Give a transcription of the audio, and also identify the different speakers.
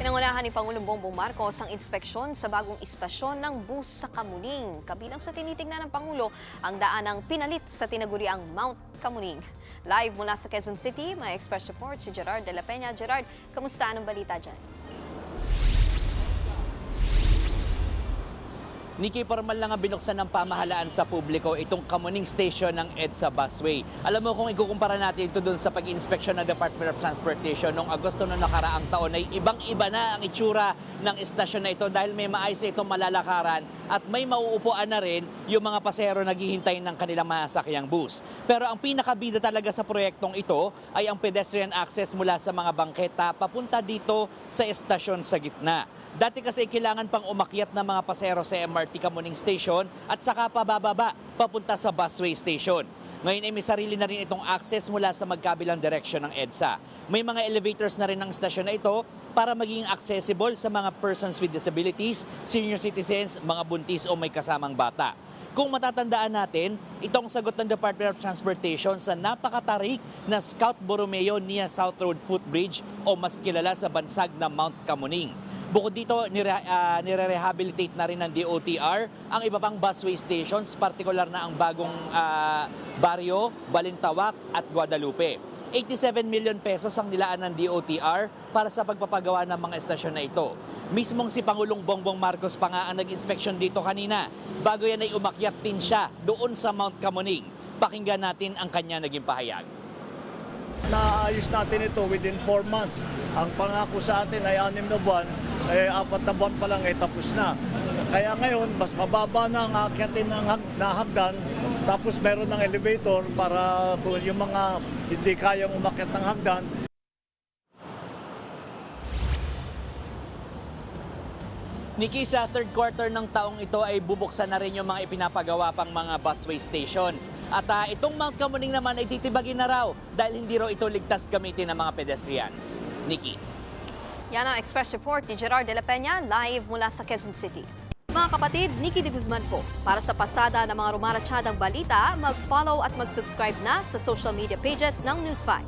Speaker 1: Pinangunahan ni Pangulong Bongbong Marcos ang inspeksyon sa bagong istasyon ng bus sa Kamuning. Kabilang sa tinitingnan ng Pangulo ang daanang pinalit sa tinaguriang Mount Kamuning. Live mula sa Quezon City, may Express Report si Gerard de la Peña. Gerard, kamusta? Anong balita dyan?
Speaker 2: Nikki, formal lang ang binuksan ng pamahalaan sa publiko itong Kamuning Station ng EDSA Busway. Alam mo, kung ikukumpara natin ito dun sa pag-inspeksyon ng Department of Transportation noong Agosto noong nakaraang taon ay ibang-iba na ang itsura ng istasyon na ito dahil may maayos na itong malalakaran at may mauupuan na rin yung mga pasahero naghihintay ng kanilang masasakyang bus. Pero ang pinakabida talaga sa proyektong ito ay ang pedestrian access mula sa mga bangketa papunta dito sa istasyon sa gitna. Dati kasi kailangan pang umakyat ng mga pasahero sa MRT Kamuning Station at saka pabababa papunta sa busway station. Ngayon ay may sarili na rin itong access mula sa magkabilang direksyon ng EDSA. May mga elevators na rin ng stasyon na ito para maging accessible sa mga persons with disabilities, senior citizens, mga buntis o may kasamang bata. Kung matatandaan natin, itong sagot ng Department of Transportation sa napakatarik na Scout Borromeo Nia South Road Footbridge o mas kilala sa bansag na Mount Kamuning. Bukod dito, nire-rehabilitate na rin ng DOTR ang iba pang busway stations, partikular na ang bagong Barrio, Balintawak at Guadalupe. 87 million pesos ang nilaan ng DOTR para sa pagpapagawa ng mga estasyon na ito. Mismong si Pangulong Bongbong Marcos pa nga ang nag-inspeksyon dito kanina. Bago yan ay umakyat din siya doon sa Mount Kamuning. Pakinggan natin ang kanya naging pahayag.
Speaker 3: Naayos natin ito within 4 months. Ang pangako sa atin ay 6 na buwan, 4 na buwan pa lang ay tapos na. Kaya ngayon, mas mababa na ang akyatin na hagdan, tapos meron ng elevator para kung yung mga hindi kayang umakyat ng hagdan.
Speaker 2: Nikki, sa third quarter ng taong ito ay bubuksan na rin yung mga ipinapagawa pang mga busway stations. At itong Mount Kamuning naman ay titibagin na raw dahil hindi raw ito ligtas gamitin ng mga pedestrians. Nikki.
Speaker 1: Yan ang Express Report ni Gerard de la Peña, live mula sa Quezon City. Mga kapatid, Nikki de Guzman po. Para sa pasada ng mga rumaratsyadang balita, mag-follow at mag-subscribe na sa social media pages ng News 5.